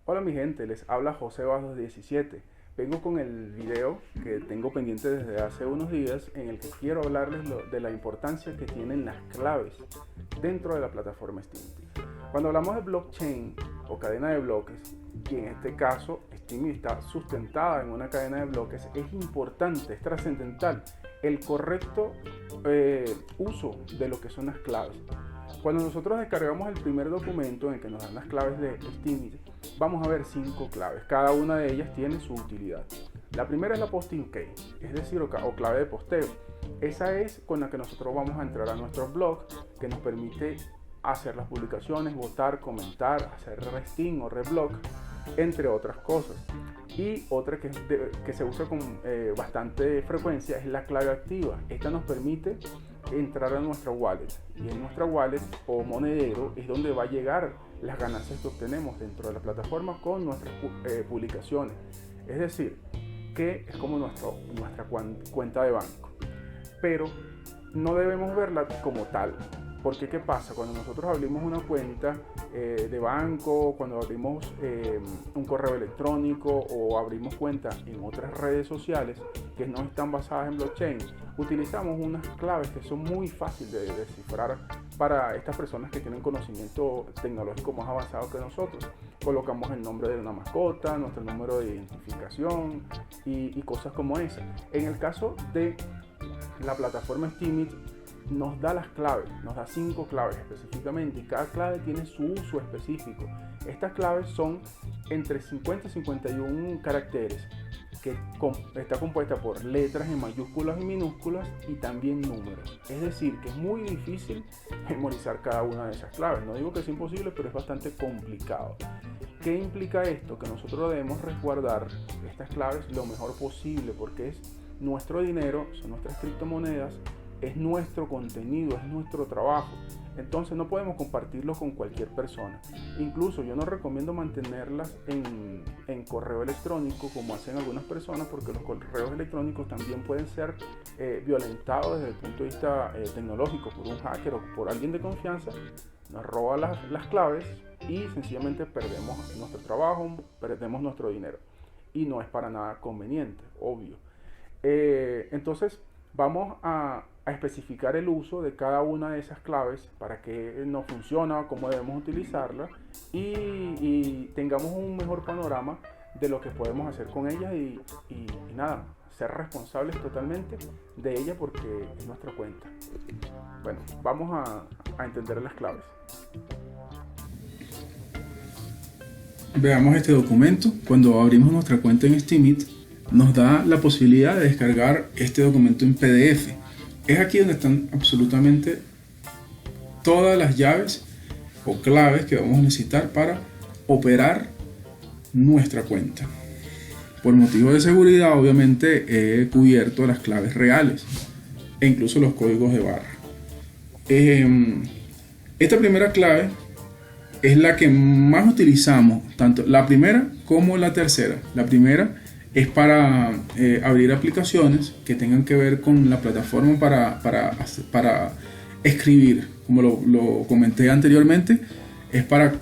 Hola mi gente, les habla José Bajos 17. Vengo con el video que tengo pendiente desde hace unos días en el que quiero hablarles de la importancia que tienen las claves dentro de la plataforma Steemit. Cuando hablamos de blockchain o cadena de bloques, y en este caso Steemit está sustentada en una cadena de bloques, es importante, es trascendental el correcto uso de lo que son las claves. Cuando nosotros descargamos el primer documento en el que nos dan las claves de Steemit, vamos a ver 5 claves. Cada una de ellas tiene su utilidad. La primera es la posting key, es decir, o clave de posteo. Esa es con la que nosotros vamos a entrar a nuestro blog, que nos permite hacer las publicaciones, votar, comentar, hacer resting o reblog, entre otras cosas. Y otra que se usa con bastante frecuencia es la clave activa. Esta nos permite entrar a nuestra wallet, y en nuestra wallet o monedero es donde va a llegar las ganancias que obtenemos dentro de la plataforma con nuestras publicaciones. Es decir, que es como nuestra cuenta de banco, pero no debemos verla como tal. Porque ¿qué pasa? Cuando nosotros abrimos una cuenta de banco, cuando abrimos un correo electrónico o abrimos cuenta en otras redes sociales que no están basadas en blockchain, utilizamos unas claves que son muy fáciles de descifrar para estas personas que tienen conocimiento tecnológico más avanzado que nosotros. Colocamos el nombre de una mascota, nuestro número de identificación y cosas como esa. En el caso de la plataforma Steemit, nos da las claves, nos da 5 claves específicamente, y cada clave tiene su uso específico. Estas claves son entre 50 y 51 caracteres, que está compuesta por letras en mayúsculas y minúsculas y también números. Es decir, que es muy difícil memorizar cada una de esas claves. No digo que es imposible, pero es bastante complicado. ¿Qué implica esto? Que nosotros debemos resguardar estas claves lo mejor posible, porque es nuestro dinero, son nuestras criptomonedas, es nuestro contenido, es nuestro trabajo. Entonces no podemos compartirlo con cualquier persona. Incluso yo no recomiendo mantenerlas en correo electrónico como hacen algunas personas, porque los correos electrónicos también pueden ser violentados desde el punto de vista tecnológico por un hacker o por alguien de confianza. Nos roba las claves y sencillamente perdemos nuestro trabajo, perdemos nuestro dinero. Y no es para nada conveniente, obvio. Entonces vamos a especificar el uso de cada una de esas claves, para que nos funciona, cómo debemos utilizarla y tengamos un mejor panorama de lo que podemos hacer con ellas y nada, ser responsables totalmente de ella, porque es nuestra cuenta. Bueno, vamos a entender las claves. Veamos este documento. Cuando abrimos nuestra cuenta en Steemit, nos da la posibilidad de descargar este documento en PDF. Es aquí donde están absolutamente todas las llaves o claves que vamos a necesitar para operar nuestra cuenta. Por motivo de seguridad, obviamente, he cubierto las claves reales e incluso los códigos de barra. Esta primera clave es la que más utilizamos, tanto la primera como la tercera. La primera es para abrir aplicaciones que tengan que ver con la plataforma para escribir, como lo comenté anteriormente. Es para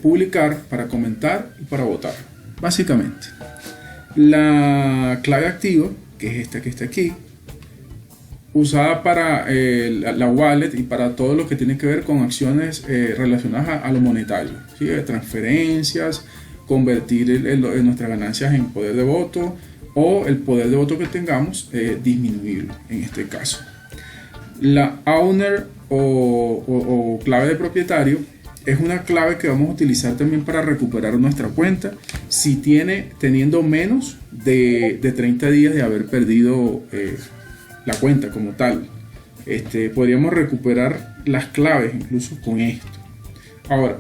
publicar, para comentar y para votar, básicamente. La clave activa, que es esta que está aquí, usada para la wallet y para todo lo que tiene que ver con acciones relacionadas a lo monetario, ¿sí? Transferencias, convertir nuestras ganancias en poder de voto, o el poder de voto que tengamos disminuirlo en este caso. La owner o clave de propietario es una clave que vamos a utilizar también para recuperar nuestra cuenta si teniendo menos de 30 días de haber perdido la cuenta como tal. Podríamos recuperar las claves incluso con esto. Ahora,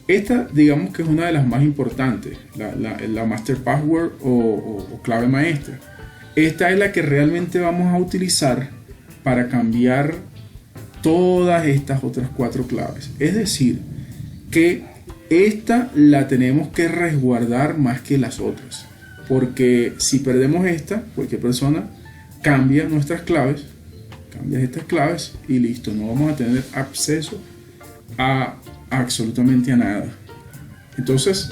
esta digamos que es una de las más importantes, la master password o clave maestra. Esta es la que realmente vamos a utilizar para cambiar todas estas otras 4 claves. Es decir, que esta la tenemos que resguardar más que las otras, porque si perdemos esta, cualquier persona cambia nuestras claves cambias estas claves y listo, no vamos a tener acceso a absolutamente a nada. Entonces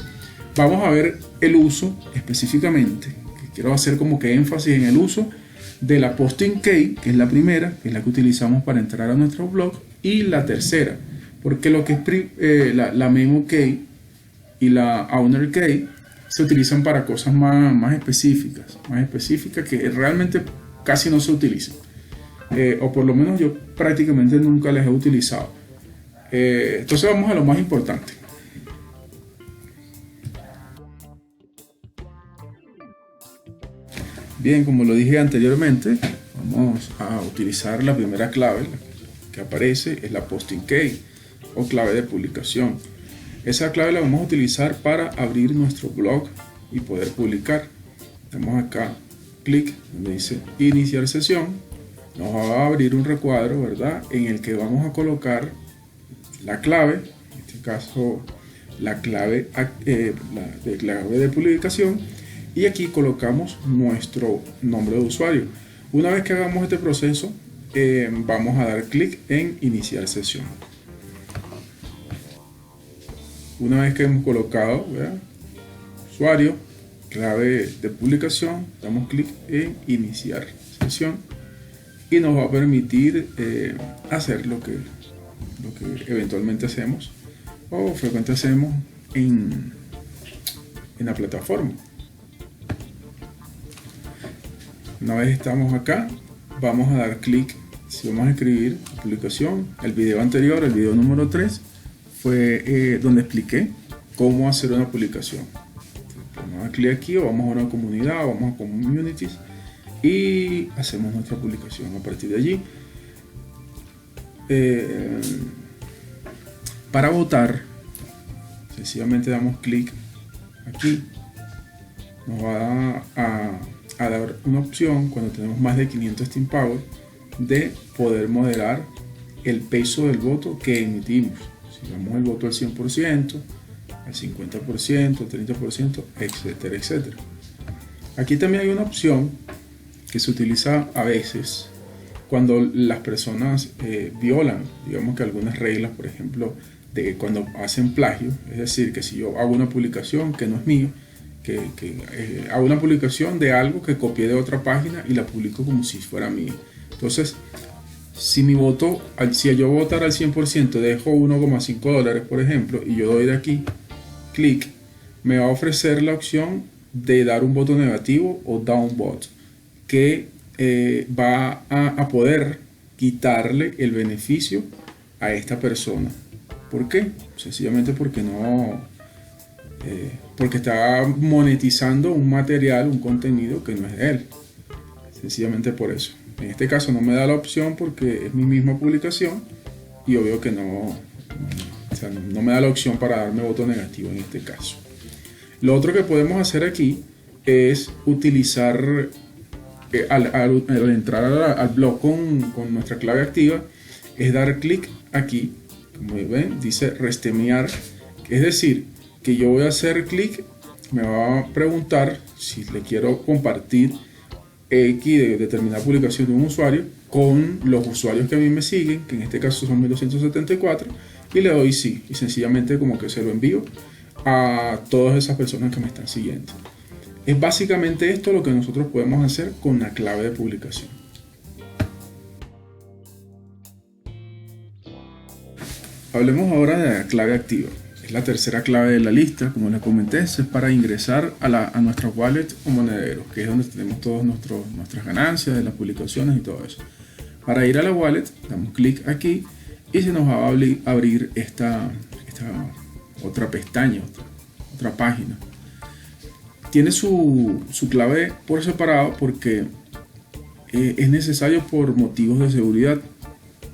vamos a ver el uso específicamente, que quiero hacer como que énfasis en el uso de la posting key, que es la primera, que es la que utilizamos para entrar a nuestro blog, y la tercera, porque lo que es la memo key y la owner key se utilizan para cosas más específicas que realmente casi no se utilizan, o por lo menos yo prácticamente nunca las he utilizado. Entonces vamos a lo más importante. Bien, como lo dije anteriormente, vamos a utilizar la primera clave que aparece, es la posting key o clave de publicación. Esa clave la vamos a utilizar para abrir nuestro blog y poder publicar. Damos acá clic donde dice iniciar sesión. Nos va a abrir un recuadro, ¿verdad?, en el que vamos a colocar la clave, en este caso la clave de publicación, y aquí colocamos nuestro nombre de usuario. Una vez que hagamos este proceso, vamos a dar clic en iniciar sesión. Una vez que hemos colocado, ¿verdad?, usuario, clave de publicación, damos clic en iniciar sesión y nos va a permitir hacer lo que eventualmente hacemos o frecuentemente hacemos en la plataforma. Una vez estamos acá, vamos a dar clic. Si vamos a escribir publicación, el video anterior, el video número 3, fue donde expliqué cómo hacer una publicación. Vamos a dar clic aquí, o vamos a una comunidad, o vamos a communities y hacemos nuestra publicación. A partir de allí, para votar, sencillamente damos clic aquí. Nos va a dar una opción, cuando tenemos más de 500 Steam Power, de poder moderar el peso del voto que emitimos. Si damos el voto al 100%, al 50%, al 30%, etcétera, etcétera. Aquí también hay una opción que se utiliza a veces cuando las personas violan, digamos que algunas reglas, por ejemplo, de cuando hacen plagio. Es decir, que si yo hago una publicación que no es mía, hago una publicación de algo que copié de otra página y la publico como si fuera mía. Entonces, si yo votar al 100%, dejo $1,5, por ejemplo, y yo doy de aquí clic, me va a ofrecer la opción de dar un voto negativo o down vote, que va a poder quitarle el beneficio a esta persona. ¿Por qué? Sencillamente porque porque está monetizando un material, un contenido que no es de él. Sencillamente por eso. En este caso no me da la opción porque es mi misma publicación y obvio que no me da la opción para darme voto negativo en este caso. Lo otro que podemos hacer aquí es utilizar, al entrar al blog con nuestra clave activa, es dar clic aquí, como ven, dice restemear, es decir, que yo voy a hacer clic, me va a preguntar si le quiero compartir X de determinada publicación de un usuario con los usuarios que a mí me siguen, que en este caso son 1274, y le doy sí, y sencillamente como que se lo envío a todas esas personas que me están siguiendo. Es básicamente esto lo que nosotros podemos hacer con la clave de publicación. Hablemos ahora de la clave activa. Es la tercera clave de la lista, como les comenté, es para ingresar a nuestra wallet o monedero, que es donde tenemos todas nuestras ganancias de las publicaciones y todo eso. Para ir a la wallet, damos clic aquí y se nos va a abrir esta otra pestaña, otra página. Tiene su clave por separado porque es necesario por motivos de seguridad,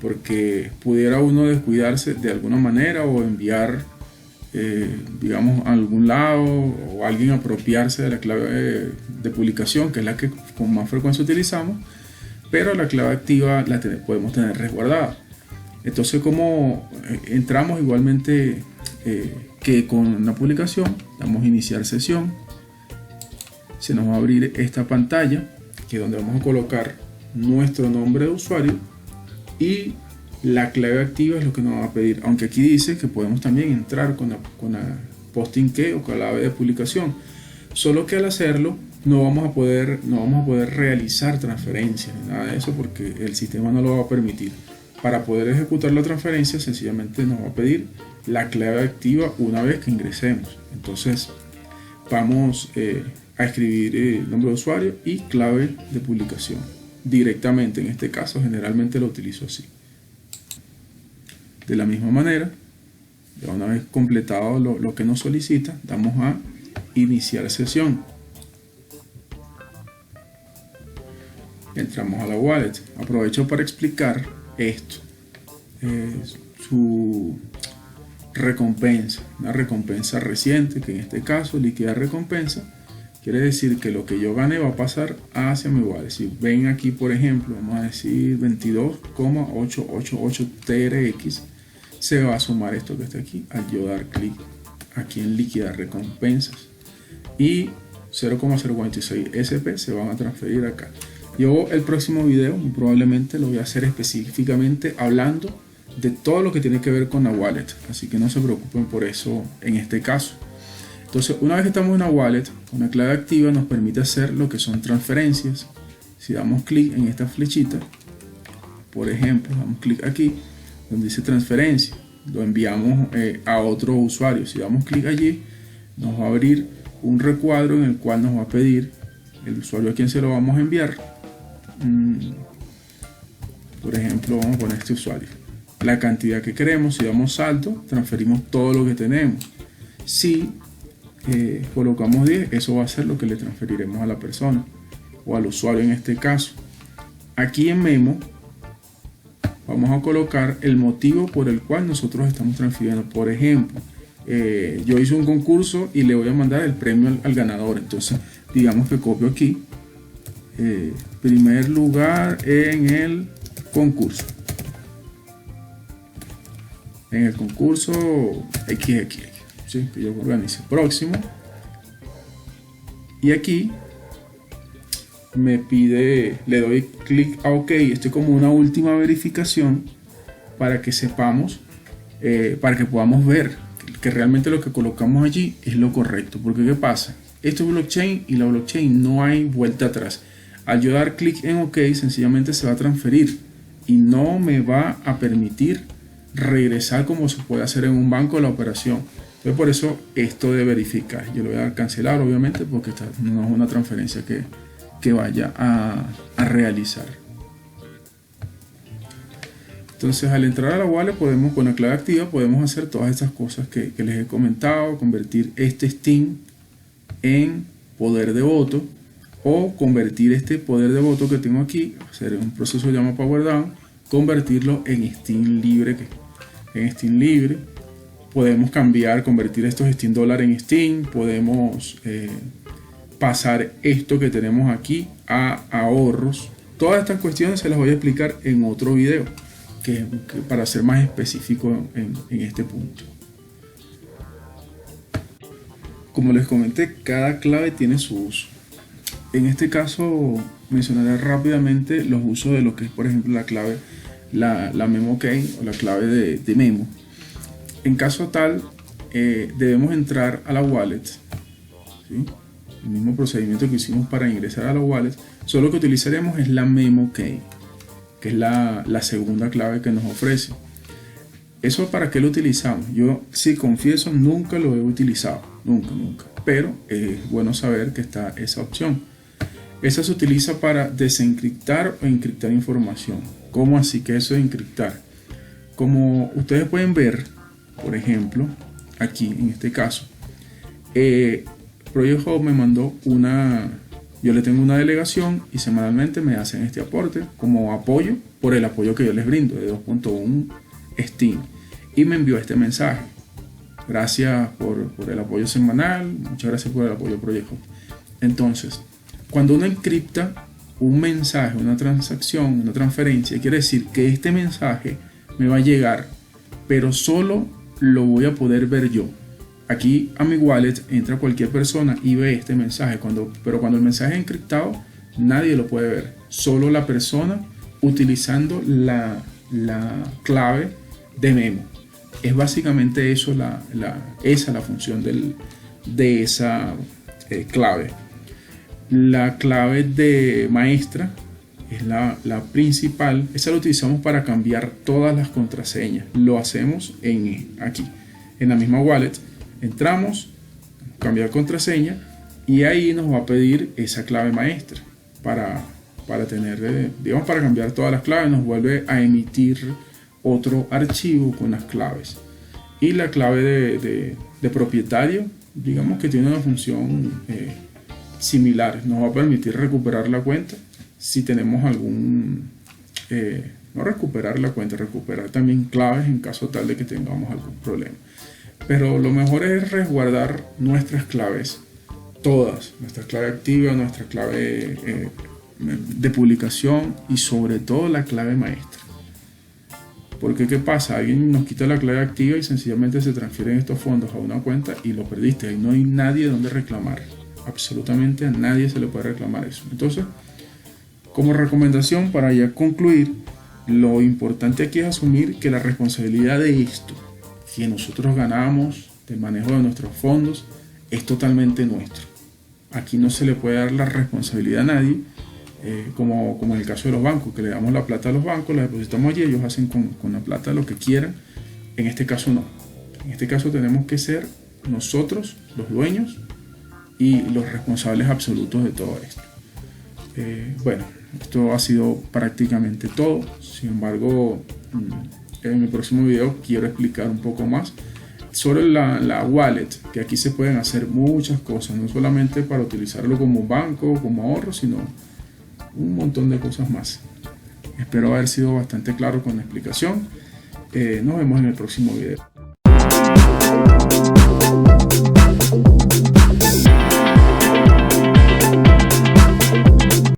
porque pudiera uno descuidarse de alguna manera o enviar digamos a algún lado, o alguien apropiarse de la clave de publicación, que es la que con más frecuencia utilizamos, pero la clave activa la podemos tener resguardada. Entonces, como entramos igualmente que con una publicación, damos iniciar sesión, se nos va a abrir esta pantalla, que es donde vamos a colocar nuestro nombre de usuario y la clave activa es lo que nos va a pedir, aunque aquí dice que podemos también entrar con la posting key o clave de publicación, solo que al hacerlo no vamos a poder realizar transferencias ni nada de eso, porque el sistema no lo va a permitir. Para poder ejecutar la transferencia sencillamente nos va a pedir la clave activa una vez que ingresemos. Entonces vamos a escribir el nombre de usuario y clave de publicación directamente. En este caso generalmente lo utilizo así. De la misma manera, ya una vez completado lo que nos solicita, damos a iniciar sesión. Entramos a la wallet. Aprovecho para explicar esto. Su recompensa, una recompensa reciente, que en este caso liquidar recompensa, quiere decir que lo que yo gane va a pasar hacia mi wallet. Si ven aquí, por ejemplo, vamos a decir 22,888 TRX, se va a sumar esto que está aquí al yo dar clic aquí en liquidar recompensas, y 0,046 SP se van a transferir acá. Yo el próximo video probablemente lo voy a hacer específicamente hablando de todo lo que tiene que ver con la wallet, así que no se preocupen por eso en este caso. Entonces, una vez que estamos en la wallet, con la clave activa nos permite hacer lo que son transferencias. Si damos clic en esta flechita, por ejemplo, damos clic aquí donde dice transferencia, lo enviamos a otro usuario. Si damos clic allí, nos va a abrir un recuadro en el cual nos va a pedir el usuario a quien se lo vamos a enviar. Por ejemplo, vamos a poner este usuario, la cantidad que queremos. Si damos salto, transferimos todo lo que tenemos. Si colocamos 10, eso va a ser lo que le transferiremos a la persona o al usuario en este caso. Aquí en Memo vamos a colocar el motivo por el cual nosotros estamos transfiriendo. Por ejemplo, yo hice un concurso y le voy a mandar el premio al ganador. Entonces, digamos que copio aquí primer lugar en el concurso. En el concurso XX, ¿sí? Que yo organice. Próximo. Y aquí me pide, le doy clic a OK. Esto es como una última verificación para que sepamos, para que podamos ver que realmente lo que colocamos allí es lo correcto. Porque ¿qué pasa? Esto es blockchain y la blockchain no hay vuelta atrás. Al yo dar clic en OK, sencillamente se va a transferir y no me va a permitir regresar como se puede hacer en un banco la operación. Entonces, por eso esto de verificar, yo lo voy a dar cancelar obviamente, porque esta no es una transferencia que vaya a realizar. Entonces, al entrar a la wallet, podemos, con la clave activa, podemos hacer todas estas cosas que les he comentado: convertir este Steam en poder de voto, o convertir este poder de voto que tengo aquí, hacer un proceso llamado Power Down, convertirlo en Steam libre. En Steam libre podemos cambiar, convertir estos Steam dólares en Steam, podemos pasar esto que tenemos aquí a ahorros. Todas estas cuestiones se las voy a explicar en otro video, que para ser más específico en este punto. Como les comenté, cada clave tiene su uso. En este caso mencionaré rápidamente los usos de lo que es, por ejemplo, la clave, la memo key o la clave de memo. En caso tal, debemos entrar a la wallet, ¿sí? El mismo procedimiento que hicimos para ingresar a la wallet, solo que utilizaremos es la memo key, que es la segunda clave que nos ofrece. ¿Eso para qué lo utilizamos? Yo, sí confieso, nunca lo he utilizado, nunca, pero es bueno saber que está esa opción. Esa se utiliza para desencriptar o encriptar información. ¿Cómo así que eso de encriptar? Como ustedes pueden ver, por ejemplo, aquí en este caso, Project Hub me mandó yo le tengo una delegación y semanalmente me hacen este aporte como apoyo por el apoyo que yo les brindo de 2.1 Steam, y me envió este mensaje: gracias por el apoyo semanal, muchas gracias por el apoyo Project Hub. Entonces, cuando uno encripta un mensaje, una transacción, una transferencia, quiere decir que este mensaje me va a llegar, pero solo lo voy a poder ver yo. Aquí a mi wallet entra cualquier persona y ve este mensaje, pero cuando el mensaje es encriptado, nadie lo puede ver, solo la persona utilizando la la clave de memo. Es básicamente eso esa la función de esa clave. La clave de maestra es la principal. Esa la utilizamos para cambiar todas las contraseñas. Lo hacemos aquí, en la misma wallet. Entramos, cambiar contraseña y ahí nos va a pedir esa clave maestra para tener, digamos, para cambiar todas las claves. Nos vuelve a emitir otro archivo con las claves. Y la clave de propietario, digamos que tiene una función similar. Nos va a permitir recuperar la cuenta si tenemos no recuperar la cuenta, recuperar también claves en caso tal de que tengamos algún problema. Pero lo mejor es resguardar nuestras claves, todas, nuestra clave activa, nuestra clave de publicación y sobre todo la clave maestra. Porque ¿qué pasa? Alguien nos quita la clave activa y sencillamente se transfieren estos fondos a una cuenta y lo perdiste. Ahí no hay nadie donde reclamar. Absolutamente a nadie se le puede reclamar eso. Entonces, como recomendación para ya concluir, lo importante aquí es asumir que la responsabilidad de esto que nosotros ganamos, del manejo de nuestros fondos, es totalmente nuestro. Aquí no se le puede dar la responsabilidad a nadie, como en el caso de los bancos, que le damos la plata a los bancos, la depositamos allí, ellos hacen con la plata lo que quieran. En este caso no. En este caso tenemos que ser nosotros los dueños y los responsables absolutos de todo esto. Bueno, esto ha sido prácticamente todo. Sin embargo, en el próximo video quiero explicar un poco más sobre la wallet, que aquí se pueden hacer muchas cosas, no solamente para utilizarlo como banco, como ahorro, sino un montón de cosas más. Espero haber sido bastante claro con la explicación. Nos vemos en el próximo video.